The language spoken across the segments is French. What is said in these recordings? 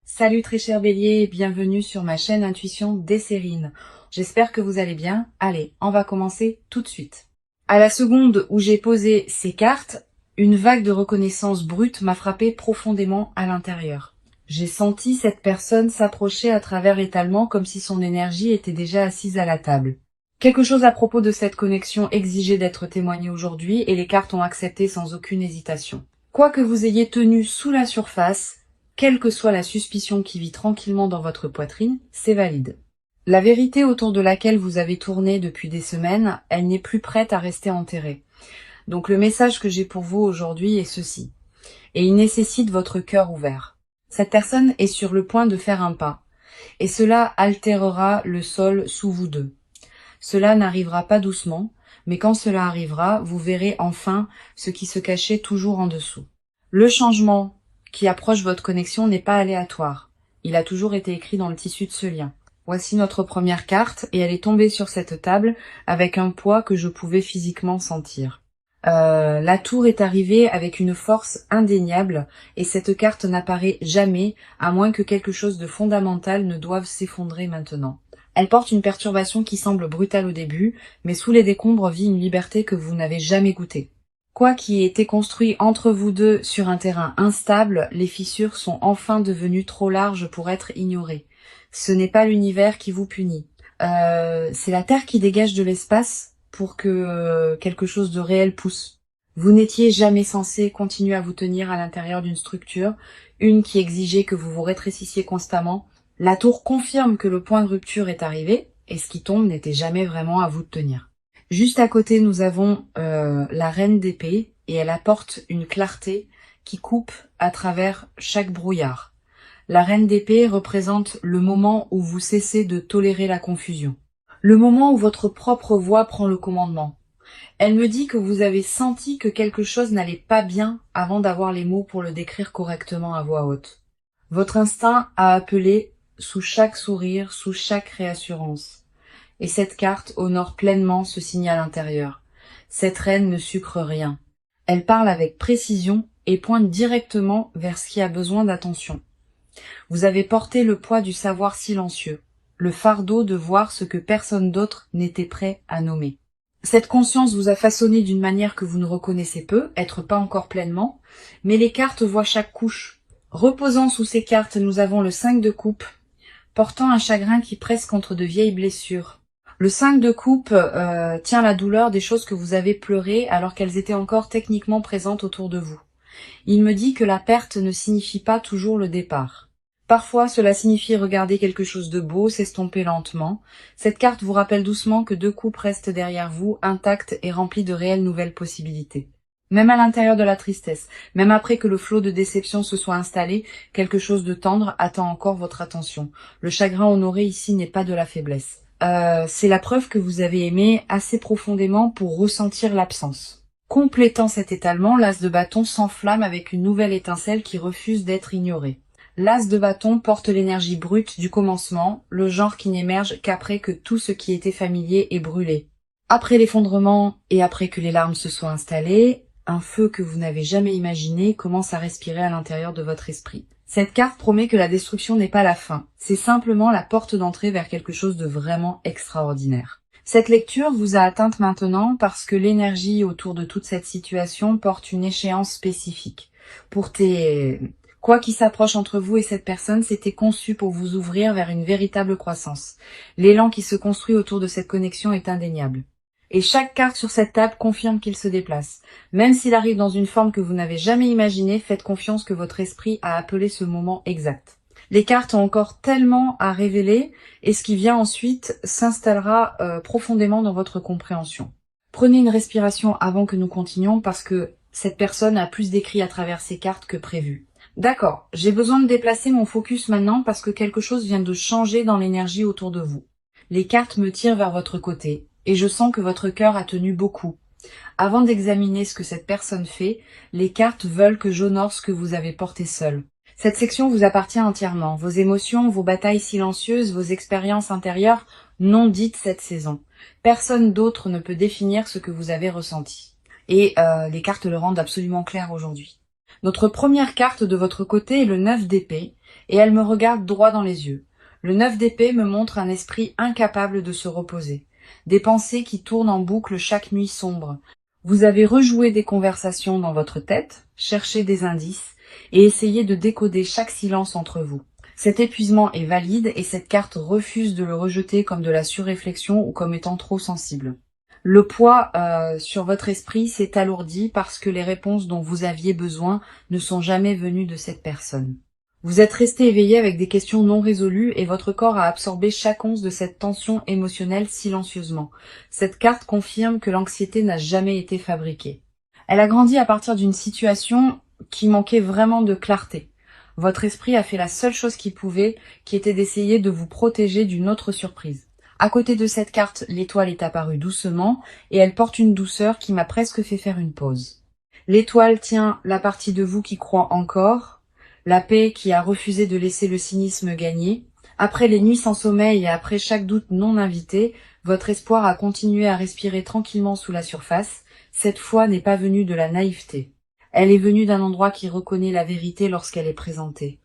Salut très cher Bélier, et bienvenue sur ma chaîne Intuition Desserine. J'espère que vous allez bien. Allez, on va commencer tout de suite. À la seconde où j'ai posé ces cartes, une vague de reconnaissance brute m'a frappé profondément à l'intérieur. J'ai senti cette personne s'approcher à travers l'étalement comme si son énergie était déjà assise à la table. Quelque chose à propos de cette connexion exigeait d'être témoigné aujourd'hui et les cartes ont accepté sans aucune hésitation. Quoi que vous ayez tenu sous la surface, quelle que soit la suspicion qui vit tranquillement dans votre poitrine, c'est valide. La vérité autour de laquelle vous avez tourné depuis des semaines, elle n'est plus prête à rester enterrée. Donc le message que j'ai pour vous aujourd'hui est ceci. Et il nécessite votre cœur ouvert. Cette personne est sur le point de faire un pas. Et cela altérera le sol sous vous deux. Cela n'arrivera pas doucement, mais quand cela arrivera, vous verrez enfin ce qui se cachait toujours en dessous. Le changement qui approche votre connexion n'est pas aléatoire. Il a toujours été écrit dans le tissu de ce lien. Voici notre première carte et elle est tombée sur cette table avec un poids que je pouvais physiquement sentir. La tour est arrivée avec une force indéniable et cette carte n'apparaît jamais à moins que quelque chose de fondamental ne doive s'effondrer maintenant. Elle porte une perturbation qui semble brutale au début, mais sous les décombres vit une liberté que vous n'avez jamais goûtée. Quoi qui ait été construit entre vous deux sur un terrain instable, les fissures sont enfin devenues trop larges pour être ignorées. Ce n'est pas l'univers qui vous punit. C'est la Terre qui dégage de l'espace pour que quelque chose de réel pousse. Vous n'étiez jamais censé continuer à vous tenir à l'intérieur d'une structure, une qui exigeait que vous vous rétrécissiez constamment. La tour confirme que le point de rupture est arrivé, et ce qui tombe n'était jamais vraiment à vous de tenir. Juste à côté, nous avons la reine d'épée, et elle apporte une clarté qui coupe à travers chaque brouillard. La reine d'épée représente le moment où vous cessez de tolérer la confusion. Le moment où votre propre voix prend le commandement. Elle me dit que vous avez senti que quelque chose n'allait pas bien avant d'avoir les mots pour le décrire correctement à voix haute. Votre instinct a appelé sous chaque sourire, sous chaque réassurance. Et cette carte honore pleinement ce signal intérieur. Cette reine ne sucre rien. Elle parle avec précision et pointe directement vers ce qui a besoin d'attention. Vous avez porté le poids du savoir silencieux, le fardeau de voir ce que personne d'autre n'était prêt à nommer. Cette conscience vous a façonné d'une manière que vous ne reconnaissez peu, être pas encore pleinement, mais les cartes voient chaque couche. Reposant sous ces cartes, nous avons le 5 de coupe, portant un chagrin qui presse contre de vieilles blessures. Le 5 de coupe tient la douleur des choses que vous avez pleurées alors qu'elles étaient encore techniquement présentes autour de vous. Il me dit que la perte ne signifie pas toujours le départ. Parfois, cela signifie regarder quelque chose de beau s'estomper lentement. Cette carte vous rappelle doucement que deux coupes restent derrière vous, intactes et remplies de réelles nouvelles possibilités. Même à l'intérieur de la tristesse, même après que le flot de déception se soit installé, quelque chose de tendre attend encore votre attention. Le chagrin honoré ici n'est pas de la faiblesse. C'est la preuve que vous avez aimé assez profondément pour ressentir l'absence. Complétant cet étalement, l'as de bâton s'enflamme avec une nouvelle étincelle qui refuse d'être ignorée. L'as de bâton porte l'énergie brute du commencement, le genre qui n'émerge qu'après que tout ce qui était familier est brûlé. Après l'effondrement et après que les larmes se soient installées, un feu que vous n'avez jamais imaginé commence à respirer à l'intérieur de votre esprit. Cette carte promet que la destruction n'est pas la fin, c'est simplement la porte d'entrée vers quelque chose de vraiment extraordinaire. Cette lecture vous a atteinte maintenant parce que l'énergie autour de toute cette situation porte une échéance spécifique. Quoi qui s'approche entre vous et cette personne, c'était conçu pour vous ouvrir vers une véritable croissance. L'élan qui se construit autour de cette connexion est indéniable. Et chaque carte sur cette table confirme qu'il se déplace. Même s'il arrive dans une forme que vous n'avez jamais imaginée, faites confiance que votre esprit a appelé ce moment exact. Les cartes ont encore tellement à révéler et ce qui vient ensuite s'installera profondément dans votre compréhension. Prenez une respiration avant que nous continuions parce que cette personne a plus d'écrit à travers ces cartes que prévu. D'accord, j'ai besoin de déplacer mon focus maintenant parce que quelque chose vient de changer dans l'énergie autour de vous. Les cartes me tirent vers votre côté et je sens que votre cœur a tenu beaucoup. Avant d'examiner ce que cette personne fait, les cartes veulent que j'honore ce que vous avez porté seul. Cette section vous appartient entièrement. Vos émotions, vos batailles silencieuses, vos expériences intérieures non dites cette saison. Personne d'autre ne peut définir ce que vous avez ressenti. Et les cartes le rendent absolument clair aujourd'hui. Notre première carte de votre côté est le 9 d'épée, et elle me regarde droit dans les yeux. Le 9 d'épée me montre un esprit incapable de se reposer, des pensées qui tournent en boucle chaque nuit sombre. Vous avez rejoué des conversations dans votre tête, cherché des indices, et essayé de décoder chaque silence entre vous. Cet épuisement est valide et cette carte refuse de le rejeter comme de la surréflexion ou comme étant trop sensible. Le poids sur votre esprit s'est alourdi parce que les réponses dont vous aviez besoin ne sont jamais venues de cette personne. Vous êtes resté éveillé avec des questions non résolues et votre corps a absorbé chaque once de cette tension émotionnelle silencieusement. Cette carte confirme que l'anxiété n'a jamais été fabriquée. Elle a grandi à partir d'une situation qui manquait vraiment de clarté. Votre esprit a fait la seule chose qu'il pouvait, qui était d'essayer de vous protéger d'une autre surprise. À côté de cette carte, l'étoile est apparue doucement, et elle porte une douceur qui m'a presque fait faire une pause. L'étoile tient la partie de vous qui croit encore, la paix qui a refusé de laisser le cynisme gagner. Après les nuits sans sommeil et après chaque doute non invité, votre espoir a continué à respirer tranquillement sous la surface. Cette foi n'est pas venue de la naïveté. Elle est venue d'un endroit qui reconnaît la vérité lorsqu'elle est présentée.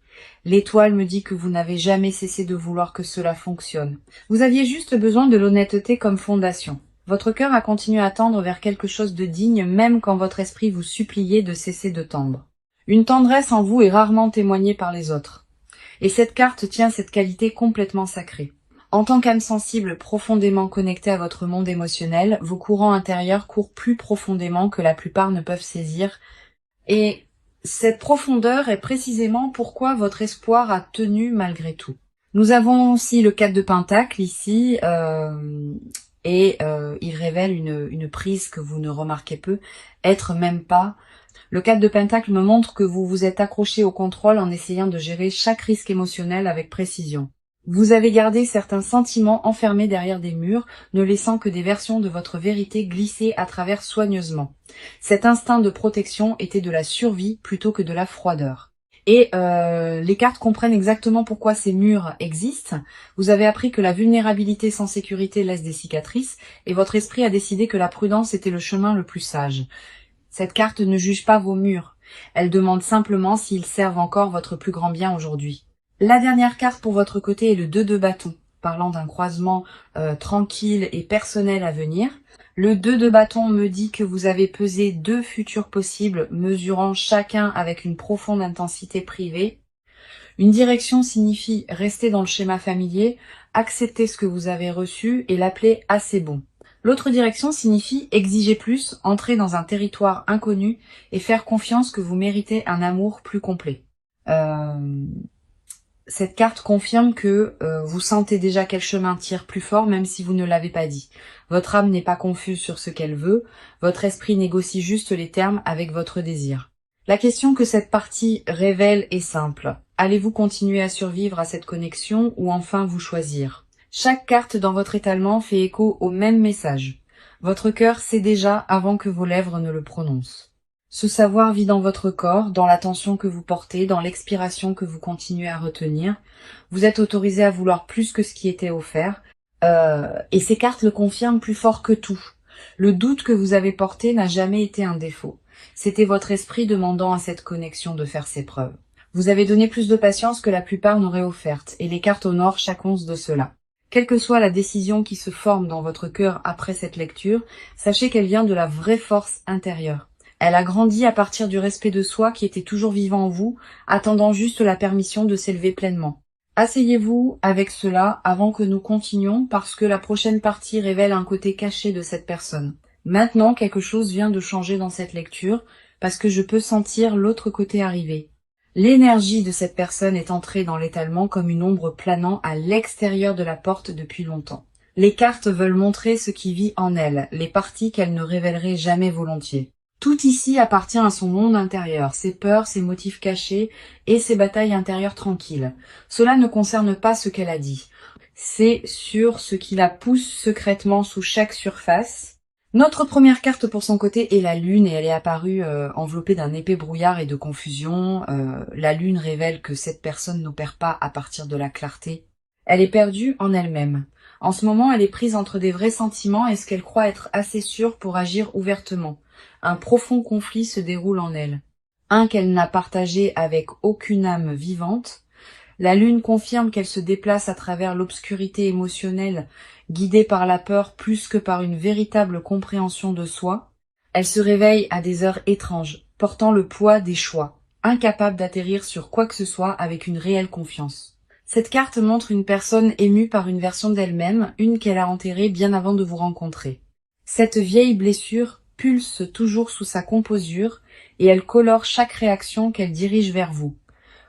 L'étoile me dit que vous n'avez jamais cessé de vouloir que cela fonctionne. Vous aviez juste besoin de l'honnêteté comme fondation. Votre cœur a continué à tendre vers quelque chose de digne même quand votre esprit vous suppliait de cesser de tendre. Une tendresse en vous est rarement témoignée par les autres. Et cette carte tient cette qualité complètement sacrée. En tant qu'âme sensible profondément connectée à votre monde émotionnel, vos courants intérieurs courent plus profondément que la plupart ne peuvent saisir. Et cette profondeur est précisément pourquoi votre espoir a tenu malgré tout. Nous avons aussi le 4 de Pentacle ici, il révèle une prise que vous ne remarquez peu, être même pas. Le 4 de Pentacle me montre que vous vous êtes accroché au contrôle en essayant de gérer chaque risque émotionnel avec précision. Vous avez gardé certains sentiments enfermés derrière des murs, ne laissant que des versions de votre vérité glisser à travers soigneusement. Cet instinct de protection était de la survie plutôt que de la froideur. Et les cartes comprennent exactement pourquoi ces murs existent. Vous avez appris que la vulnérabilité sans sécurité laisse des cicatrices, et votre esprit a décidé que la prudence était le chemin le plus sage. Cette carte ne juge pas vos murs. Elle demande simplement s'ils servent encore votre plus grand bien aujourd'hui. La dernière carte pour votre côté est le 2 de bâton, parlant d'un croisement tranquille et personnel à venir. Le 2 de bâton me dit que vous avez pesé 2 futurs possibles, mesurant chacun avec une profonde intensité privée. Une direction signifie rester dans le schéma familier, accepter ce que vous avez reçu et l'appeler assez bon. L'autre direction signifie exiger plus, entrer dans un territoire inconnu et faire confiance que vous méritez un amour plus complet. Cette carte confirme que vous sentez déjà quel chemin tire plus fort même si vous ne l'avez pas dit. Votre âme n'est pas confuse sur ce qu'elle veut, votre esprit négocie juste les termes avec votre désir. La question que cette partie révèle est simple. Allez-vous continuer à survivre à cette connexion ou enfin vous choisir ? Chaque carte dans votre étalement fait écho au même message. Votre cœur sait déjà avant que vos lèvres ne le prononcent. Ce savoir vit dans votre corps, dans l'attention que vous portez, dans l'expiration que vous continuez à retenir. Vous êtes autorisé à vouloir plus que ce qui était offert. Et ces cartes le confirment plus fort que tout. Le doute que vous avez porté n'a jamais été un défaut. C'était votre esprit demandant à cette connexion de faire ses preuves. Vous avez donné plus de patience que la plupart n'auraient offerte, et les cartes honorent chaque once de cela. Quelle que soit la décision qui se forme dans votre cœur après cette lecture, sachez qu'elle vient de la vraie force intérieure. Elle a grandi à partir du respect de soi qui était toujours vivant en vous, attendant juste la permission de s'élever pleinement. Asseyez-vous avec cela avant que nous continuions parce que la prochaine partie révèle un côté caché de cette personne. Maintenant, quelque chose vient de changer dans cette lecture parce que je peux sentir l'autre côté arriver. L'énergie de cette personne est entrée dans l'étalement comme une ombre planant à l'extérieur de la porte depuis longtemps. Les cartes veulent montrer ce qui vit en elle, les parties qu'elle ne révélerait jamais volontiers. Tout ici appartient à son monde intérieur, ses peurs, ses motifs cachés et ses batailles intérieures tranquilles. Cela ne concerne pas ce qu'elle a dit. C'est sur ce qui la pousse secrètement sous chaque surface. Notre première carte pour son côté est la lune et elle est apparue enveloppée d'un épais brouillard et de confusion. La lune révèle que cette personne n'opère pas à partir de la clarté. Elle est perdue en elle-même. En ce moment, elle est prise entre des vrais sentiments et ce qu'elle croit être assez sûre pour agir ouvertement. Un profond conflit se déroule en elle. un qu'elle n'a partagé avec aucune âme vivante. La lune confirme qu'elle se déplace à travers l'obscurité émotionnelle, guidée par la peur plus que par une véritable compréhension de soi. Elle se réveille à des heures étranges, portant le poids des choix, incapable d'atterrir sur quoi que ce soit avec une réelle confiance. Cette carte montre une personne émue par une version d'elle-même, une qu'elle a enterrée bien avant de vous rencontrer. Cette vieille blessure pulse toujours sous sa composure et elle colore chaque réaction qu'elle dirige vers vous.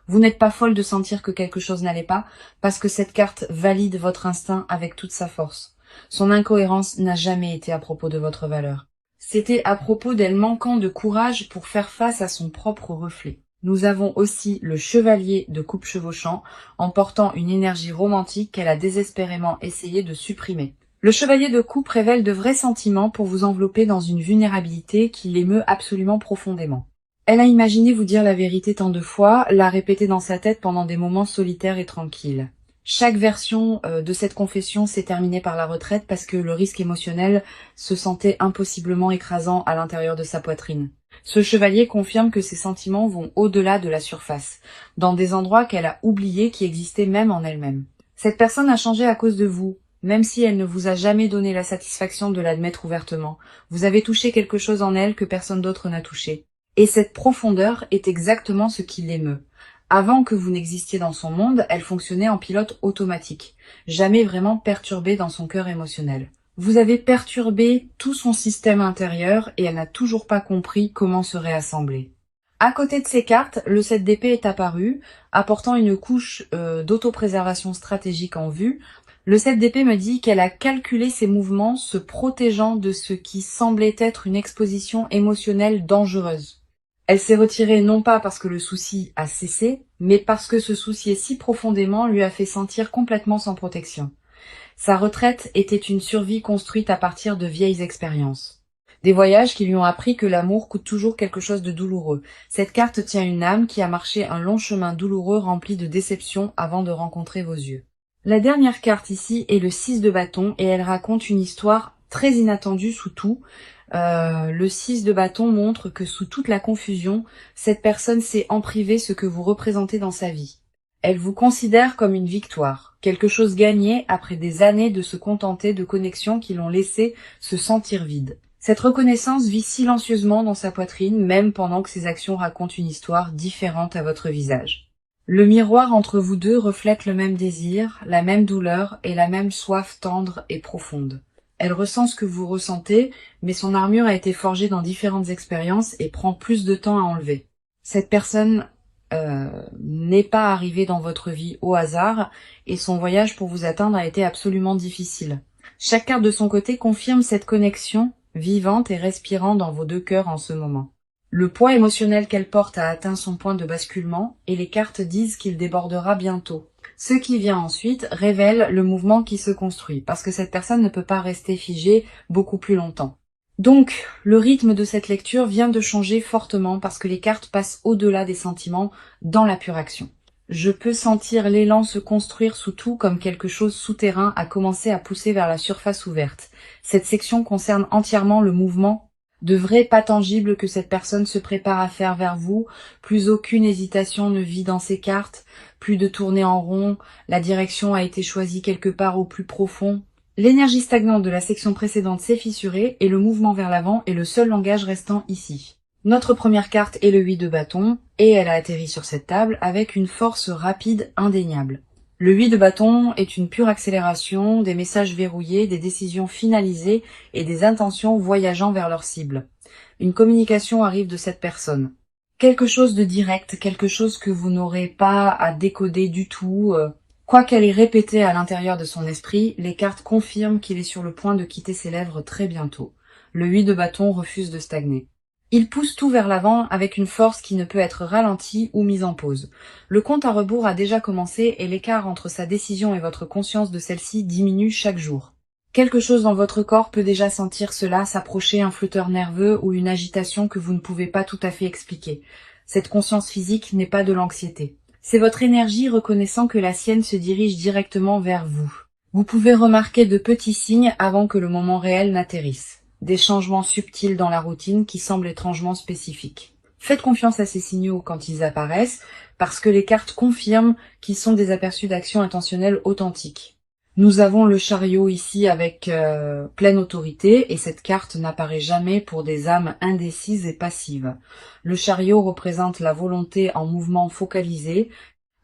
Vous n'êtes pas folle de sentir que quelque chose n'allait pas, parce que cette carte valide votre instinct avec toute sa force. Son incohérence n'a jamais été à propos de votre valeur. C'était à propos d'elle manquant de courage pour faire face à son propre reflet. Nous avons aussi le chevalier de coupe chevauchant, en portant une énergie romantique qu'elle a désespérément essayé de supprimer. Le chevalier de coupe révèle de vrais sentiments pour vous envelopper dans une vulnérabilité qui l'émeut absolument profondément. Elle a imaginé vous dire la vérité tant de fois, l'a répété dans sa tête pendant des moments solitaires et tranquilles. Chaque version de cette confession s'est terminée par la retraite parce que le risque émotionnel se sentait impossiblement écrasant à l'intérieur de sa poitrine. Ce chevalier confirme que ses sentiments vont au-delà de la surface, dans des endroits qu'elle a oubliés qui existaient même en elle-même. Cette personne a changé à cause de vous, même si elle ne vous a jamais donné la satisfaction de l'admettre ouvertement. Vous avez touché quelque chose en elle que personne d'autre n'a touché. Et cette profondeur est exactement ce qui l'émeut. Avant que vous n'existiez dans son monde, elle fonctionnait en pilote automatique, jamais vraiment perturbée dans son cœur émotionnel. Vous avez perturbé tout son système intérieur et elle n'a toujours pas compris comment se réassembler. À côté de ces cartes, le 7 d'épée est apparu, apportant une couche d'autopréservation stratégique en vue. Le 7 d'épée me dit qu'elle a calculé ses mouvements, se protégeant de ce qui semblait être une exposition émotionnelle dangereuse. Elle s'est retirée non pas parce que le souci a cessé, mais parce que se soucier si profondément lui a fait sentir complètement sans protection. Sa retraite était une survie construite à partir de vieilles expériences. Des voyages qui lui ont appris que l'amour coûte toujours quelque chose de douloureux. Cette carte tient une âme qui a marché un long chemin douloureux rempli de déceptions avant de rencontrer vos yeux. La dernière carte ici est le 6 de bâton et elle raconte une histoire très inattendue sous tout. Le 6 de bâton montre que sous toute la confusion, cette personne sait en privé ce que vous représentez dans sa vie. Elle vous considère comme une victoire, quelque chose gagné après des années de se contenter de connexions qui l'ont laissé se sentir vide. Cette reconnaissance vit silencieusement dans sa poitrine, même pendant que ses actions racontent une histoire différente à votre visage. Le miroir entre vous deux reflète le même désir, la même douleur et la même soif tendre et profonde. Elle ressent ce que vous ressentez, mais son armure a été forgée dans différentes expériences et prend plus de temps à enlever. Cette personne n'est pas arrivée dans votre vie au hasard et son voyage pour vous atteindre a été absolument difficile. Chaque carte de son côté confirme cette connexion vivante et respirant dans vos deux cœurs en ce moment. Le poids émotionnel qu'elle porte a atteint son point de basculement et les cartes disent qu'il débordera bientôt. Ce qui vient ensuite révèle le mouvement qui se construit, parce que cette personne ne peut pas rester figée beaucoup plus longtemps. Donc, le rythme de cette lecture vient de changer fortement parce que les cartes passent au-delà des sentiments dans la pure action. Je peux sentir l'élan se construire sous tout comme quelque chose souterrain a commencé à pousser vers la surface ouverte. Cette section concerne entièrement le mouvement de vrai pas tangible que cette personne se prépare à faire vers vous. Plus aucune hésitation ne vit dans ces cartes, plus de tournées en rond, la direction a été choisie quelque part au plus profond. L'énergie stagnante de la section précédente s'est fissurée et le mouvement vers l'avant est le seul langage restant ici. Notre première carte est le 8 de bâton et elle a atterri sur cette table avec une force rapide indéniable. Le 8 de bâton est une pure accélération, des messages verrouillés, des décisions finalisées et des intentions voyageant vers leur cible. Une communication arrive de cette personne. Quelque chose de direct, quelque chose que vous n'aurez pas à décoder du tout. Quoi qu'elle ait répété à l'intérieur de son esprit, les cartes confirment qu'il est sur le point de quitter ses lèvres très bientôt. Le 8 de bâton refuse de stagner. Il pousse tout vers l'avant avec une force qui ne peut être ralentie ou mise en pause. Le compte à rebours a déjà commencé et l'écart entre sa décision et votre conscience de celle-ci diminue chaque jour. Quelque chose dans votre corps peut déjà sentir cela s'approcher, un flotteur nerveux ou une agitation que vous ne pouvez pas tout à fait expliquer. Cette conscience physique n'est pas de l'anxiété. C'est votre énergie reconnaissant que la sienne se dirige directement vers vous. Vous pouvez remarquer de petits signes avant que le moment réel n'atterrisse. Des changements subtils dans la routine qui semblent étrangement spécifiques. Faites confiance à ces signaux quand ils apparaissent, parce que les cartes confirment qu'ils sont des aperçus d'actions intentionnelles authentiques. Nous avons le chariot ici avec pleine autorité, et cette carte n'apparaît jamais pour des âmes indécises et passives. Le chariot représente la volonté en mouvement focalisé,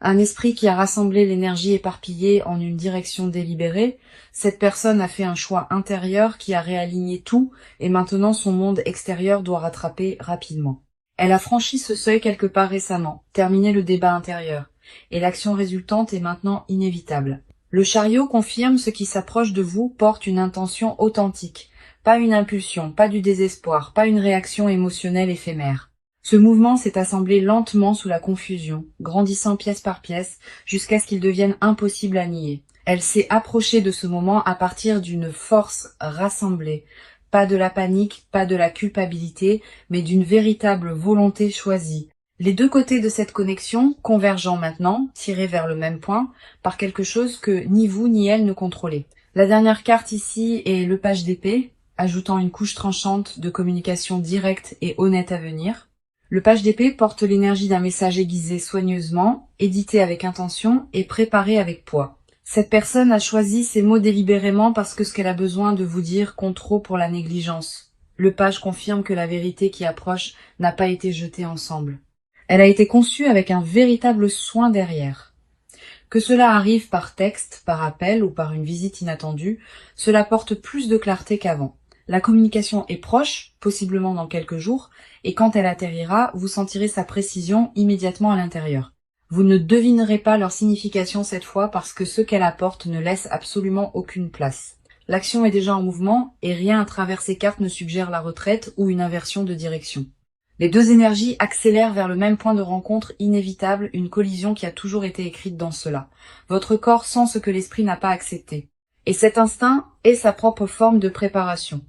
un esprit qui a rassemblé l'énergie éparpillée en une direction délibérée. Cette personne a fait un choix intérieur qui a réaligné tout, et maintenant son monde extérieur doit rattraper rapidement. Elle a franchi ce seuil quelque part récemment, terminé le débat intérieur, et l'action résultante est maintenant inévitable. Le chariot confirme ce qui s'approche de vous porte une intention authentique, pas une impulsion, pas du désespoir, pas une réaction émotionnelle éphémère. Ce mouvement s'est assemblé lentement sous la confusion, grandissant pièce par pièce, jusqu'à ce qu'il devienne impossible à nier. Elle s'est approchée de ce moment à partir d'une force rassemblée, pas de la panique, pas de la culpabilité, mais d'une véritable volonté choisie. Les deux côtés de cette connexion, convergeant maintenant, tirés vers le même point, par quelque chose que ni vous ni elle ne contrôlez. La dernière carte ici est le page d'épée, ajoutant une couche tranchante de communication directe et honnête à venir. Le page d'épée porte l'énergie d'un message aiguisé soigneusement, édité avec intention et préparé avec poids. Cette personne a choisi ces mots délibérément parce que ce qu'elle a besoin de vous dire compte trop pour la négligence. Le page confirme que la vérité qui approche n'a pas été jetée ensemble. Elle a été conçue avec un véritable soin derrière. Que cela arrive par texte, par appel ou par une visite inattendue, cela porte plus de clarté qu'avant. La communication est proche, possiblement dans quelques jours, et quand elle atterrira, vous sentirez sa précision immédiatement à l'intérieur. Vous ne devinerez pas leur signification cette fois parce que ce qu'elle apporte ne laisse absolument aucune place. L'action est déjà en mouvement et rien à travers ces cartes ne suggère la retraite ou une inversion de direction. Les deux énergies accélèrent vers le même point de rencontre inévitable, une collision qui a toujours été écrite dans cela. Votre corps sent ce que l'esprit n'a pas accepté. Et cet instinct est sa propre forme de préparation.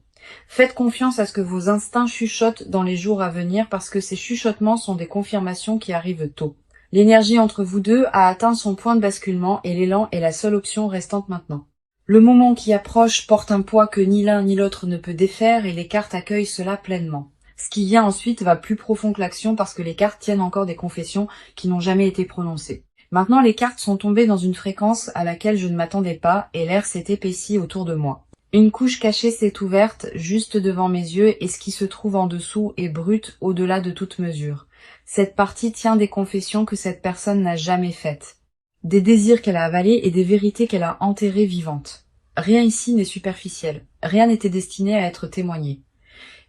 Faites confiance à ce que vos instincts chuchotent dans les jours à venir parce que ces chuchotements sont des confirmations qui arrivent tôt. L'énergie entre vous deux a atteint son point de basculement et l'élan est la seule option restante maintenant. Le moment qui approche porte un poids que ni l'un ni l'autre ne peut défaire et les cartes accueillent cela pleinement. Ce qui vient ensuite va plus profond que l'action parce que les cartes tiennent encore des confessions qui n'ont jamais été prononcées. Maintenant, les cartes sont tombées dans une fréquence à laquelle je ne m'attendais pas et l'air s'est épaissi autour de moi. Une couche cachée s'est ouverte juste devant mes yeux et ce qui se trouve en dessous est brut au-delà de toute mesure. Cette partie tient des confessions que cette personne n'a jamais faites. Des désirs qu'elle a avalés et des vérités qu'elle a enterrées vivantes. Rien ici n'est superficiel. Rien n'était destiné à être témoigné.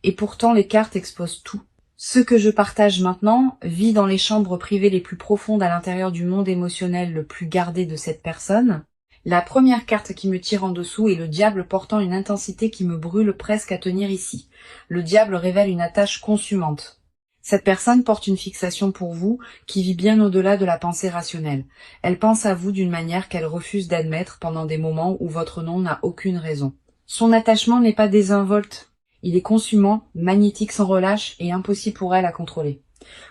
Et pourtant les cartes exposent tout. Ce que je partage maintenant vit dans les chambres privées les plus profondes à l'intérieur du monde émotionnel le plus gardé de cette personne. La première carte qui me tire en dessous est le diable portant une intensité qui me brûle presque à tenir ici. Le diable révèle une attache consumante. Cette personne porte une fixation pour vous qui vit bien au-delà de la pensée rationnelle. Elle pense à vous d'une manière qu'elle refuse d'admettre pendant des moments où votre nom n'a aucune raison. Son attachement n'est pas désinvolte. Il est consumant, magnétique sans relâche et impossible pour elle à contrôler.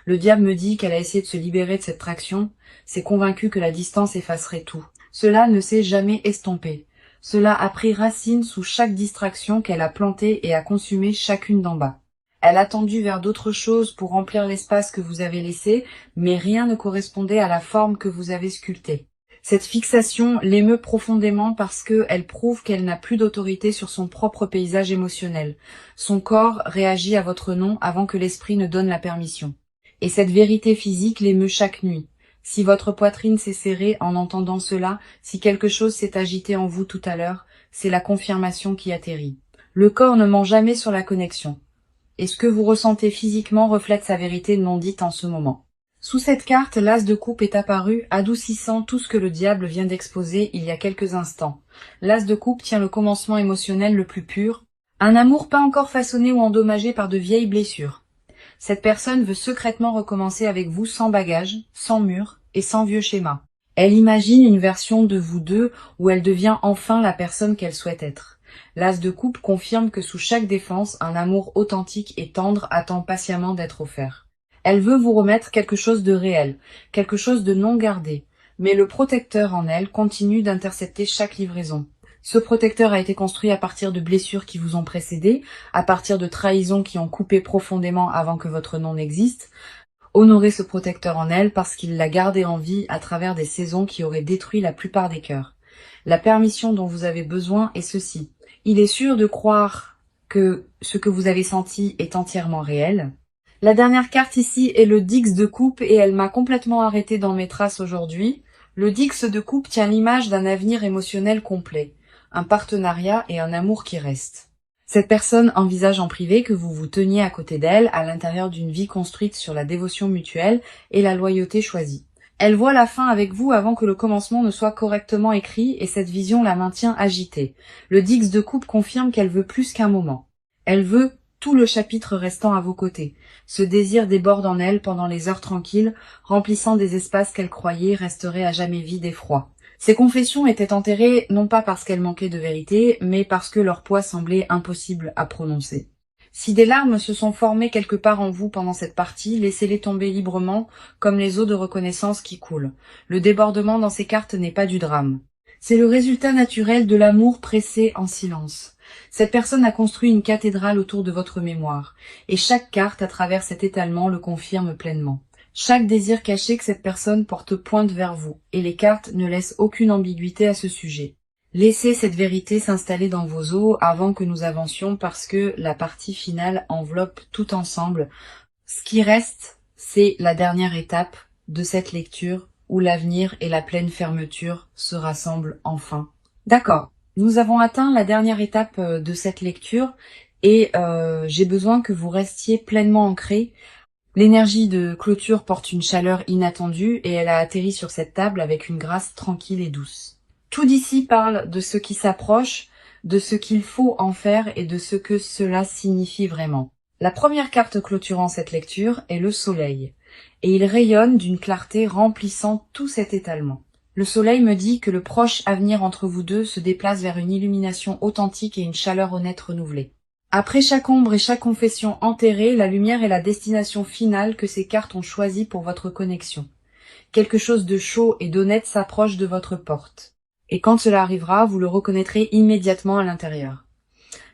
Le diable me dit qu'elle a essayé de se libérer de cette traction, s'est convaincue que la distance effacerait tout. Cela ne s'est jamais estompé. Cela a pris racine sous chaque distraction qu'elle a plantée et a consumé chacune d'en bas. Elle a tendu vers d'autres choses pour remplir l'espace que vous avez laissé, mais rien ne correspondait à la forme que vous avez sculptée. Cette fixation l'émeut profondément parce qu'elle prouve qu'elle n'a plus d'autorité sur son propre paysage émotionnel. Son corps réagit à votre nom avant que l'esprit ne donne la permission. Et cette vérité physique l'émeut chaque nuit. Si votre poitrine s'est serrée en entendant cela, si quelque chose s'est agité en vous tout à l'heure, c'est la confirmation qui atterrit. Le corps ne ment jamais sur la connexion. Et ce que vous ressentez physiquement reflète sa vérité non dite en ce moment. Sous cette carte, l'as de coupe est apparu, adoucissant tout ce que le diable vient d'exposer il y a quelques instants. L'as de coupe tient le commencement émotionnel le plus pur, un amour pas encore façonné ou endommagé par de vieilles blessures. Cette personne veut secrètement recommencer avec vous sans bagage, sans mur et sans vieux schéma. Elle imagine une version de vous deux où elle devient enfin la personne qu'elle souhaite être. L'as de coupe confirme que sous chaque défense, un amour authentique et tendre attend patiemment d'être offert. Elle veut vous remettre quelque chose de réel, quelque chose de non gardé, mais le protecteur en elle continue d'intercepter chaque livraison. Ce protecteur a été construit à partir de blessures qui vous ont précédé, à partir de trahisons qui ont coupé profondément avant que votre nom n'existe. Honorez ce protecteur en elle parce qu'il l'a gardé en vie à travers des saisons qui auraient détruit la plupart des cœurs. La permission dont vous avez besoin est ceci. Il est sûr de croire que ce que vous avez senti est entièrement réel. La dernière carte ici est le Dix de coupe et elle m'a complètement arrêté dans mes traces aujourd'hui. Le Dix de coupe tient l'image d'un avenir émotionnel complet, un partenariat et un amour qui restent. Cette personne envisage en privé que vous vous teniez à côté d'elle à l'intérieur d'une vie construite sur la dévotion mutuelle et la loyauté choisie. Elle voit la fin avec vous avant que le commencement ne soit correctement écrit et cette vision la maintient agitée. Le Dix de coupe confirme qu'elle veut plus qu'un moment. Elle veut tout le chapitre restant à vos côtés. Ce désir déborde en elle pendant les heures tranquilles, remplissant des espaces qu'elle croyait resteraient à jamais vides et froids. Ces confessions étaient enterrées non pas parce qu'elles manquaient de vérité, mais parce que leur poids semblait impossible à prononcer. Si des larmes se sont formées quelque part en vous pendant cette partie, laissez-les tomber librement, comme les eaux de reconnaissance qui coulent. Le débordement dans ces cartes n'est pas du drame. C'est le résultat naturel de l'amour pressé en silence. Cette personne a construit une cathédrale autour de votre mémoire, et chaque carte à travers cet étalement le confirme pleinement. Chaque désir caché que cette personne porte pointe vers vous, et les cartes ne laissent aucune ambiguïté à ce sujet. Laissez cette vérité s'installer dans vos os avant que nous avancions parce que la partie finale enveloppe tout ensemble. Ce qui reste, c'est la dernière étape de cette lecture où l'avenir et la pleine fermeture se rassemblent enfin. D'accord, nous avons atteint la dernière étape de cette lecture et j'ai besoin que vous restiez pleinement ancrés. L'énergie de clôture porte une chaleur inattendue et elle a atterri sur cette table avec une grâce tranquille et douce. Tout d'ici parle de ce qui s'approche, de ce qu'il faut en faire et de ce que cela signifie vraiment. La première carte clôturant cette lecture est le soleil, et il rayonne d'une clarté remplissant tout cet étalement. Le soleil me dit que le proche avenir entre vous deux se déplace vers une illumination authentique et une chaleur honnête renouvelée. Après chaque ombre et chaque confession enterrée, la lumière est la destination finale que ces cartes ont choisie pour votre connexion. Quelque chose de chaud et d'honnête s'approche de votre porte. Et quand cela arrivera, vous le reconnaîtrez immédiatement à l'intérieur.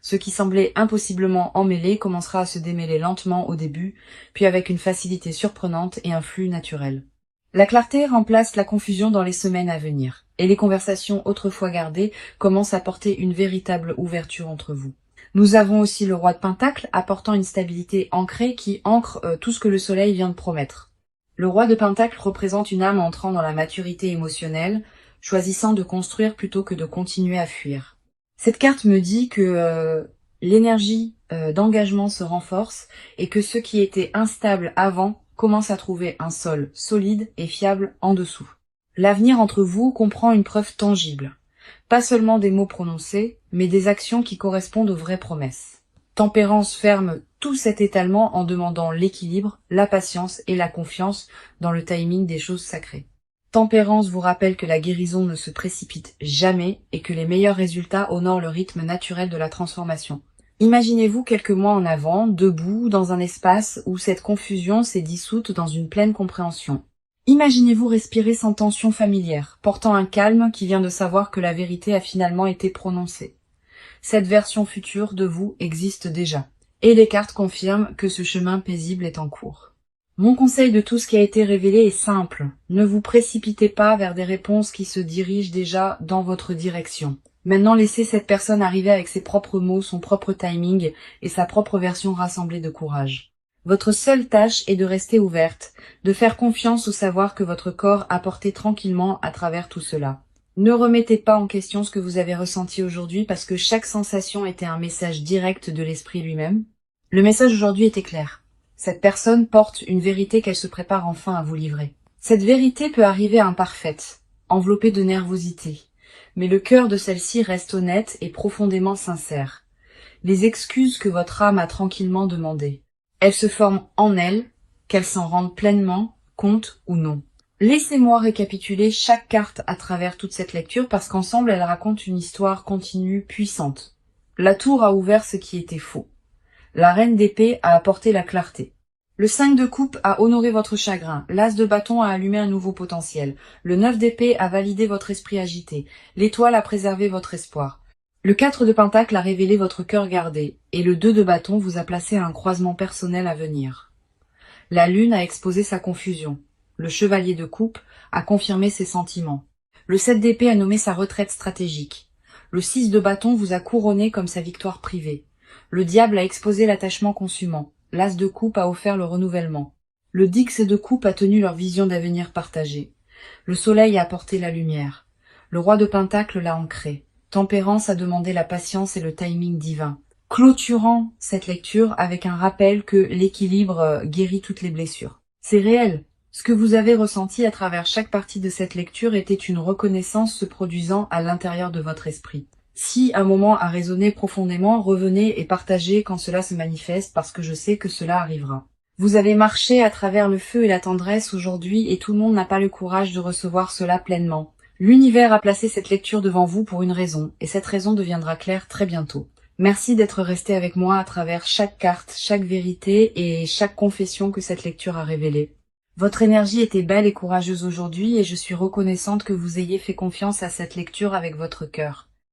Ce qui semblait impossiblement emmêlé commencera à se démêler lentement au début, puis avec une facilité surprenante et un flux naturel. La clarté remplace la confusion dans les semaines à venir, et les conversations autrefois gardées commencent à porter une véritable ouverture entre vous. Nous avons aussi le roi de Pentacle apportant une stabilité ancrée qui ancre tout ce que le soleil vient de promettre. Le roi de Pentacle représente une âme entrant dans la maturité émotionnelle, choisissant de construire plutôt que de continuer à fuir. Cette carte me dit que l'énergie d'engagement se renforce et que ce qui était instable avant commence à trouver un sol solide et fiable en dessous. L'avenir entre vous comprend une preuve tangible. Pas seulement des mots prononcés, mais des actions qui correspondent aux vraies promesses. Tempérance ferme tout cet étalement en demandant l'équilibre, la patience et la confiance dans le timing des choses sacrées. Tempérance vous rappelle que la guérison ne se précipite jamais et que les meilleurs résultats honorent le rythme naturel de la transformation. Imaginez-vous quelques mois en avant, debout, dans un espace où cette confusion s'est dissoute dans une pleine compréhension. Imaginez-vous respirer sans tension familière, portant un calme qui vient de savoir que la vérité a finalement été prononcée. Cette version future de vous existe déjà, et les cartes confirment que ce chemin paisible est en cours. Mon conseil de tout ce qui a été révélé est simple. Ne vous précipitez pas vers des réponses qui se dirigent déjà dans votre direction. Maintenant, laissez cette personne arriver avec ses propres mots, son propre timing et sa propre version rassemblée de courage. Votre seule tâche est de rester ouverte, de faire confiance au savoir que votre corps a porté tranquillement à travers tout cela. Ne remettez pas en question ce que vous avez ressenti aujourd'hui parce que chaque sensation était un message direct de l'esprit lui-même. Le message aujourd'hui était clair. Cette personne porte une vérité qu'elle se prépare enfin à vous livrer. Cette vérité peut arriver imparfaite, enveloppée de nervosité, mais le cœur de celle-ci reste honnête et profondément sincère. Les excuses que votre âme a tranquillement demandées, elles se forment en elle, qu'elle s'en rende pleinement compte ou non. Laissez-moi récapituler chaque carte à travers toute cette lecture parce qu'ensemble elles racontent une histoire continue puissante. La tour a ouvert ce qui était faux. La reine d'épée a apporté la clarté. Le 5 de coupe a honoré votre chagrin, l'as de bâton a allumé un nouveau potentiel, le 9 d'épée a validé votre esprit agité, l'étoile a préservé votre espoir. Le 4 de pentacle a révélé votre cœur gardé, et le 2 de bâton vous a placé à un croisement personnel à venir. La lune a exposé sa confusion, le chevalier de coupe a confirmé ses sentiments. Le 7 d'épée a nommé sa retraite stratégique. Le 6 de bâton vous a couronné comme sa victoire privée. Le diable a exposé l'attachement consumant. L'as de coupe a offert le renouvellement. Le dix de coupe a tenu leur vision d'avenir partagée. Le soleil a apporté la lumière. Le roi de pentacle l'a ancré. Tempérance a demandé la patience et le timing divin. Clôturant cette lecture avec un rappel que l'équilibre guérit toutes les blessures. C'est réel. Ce que vous avez ressenti à travers chaque partie de cette lecture était une reconnaissance se produisant à l'intérieur de votre esprit. Si un moment a résonné profondément, revenez et partagez quand cela se manifeste parce que je sais que cela arrivera. Vous avez marché à travers le feu et la tendresse aujourd'hui et tout le monde n'a pas le courage de recevoir cela pleinement. L'univers a placé cette lecture devant vous pour une raison et cette raison deviendra claire très bientôt. Merci d'être resté avec moi à travers chaque carte, chaque vérité et chaque confession que cette lecture a révélée. Votre énergie était belle et courageuse aujourd'hui et je suis reconnaissante que vous ayez fait confiance à cette lecture avec votre cœur.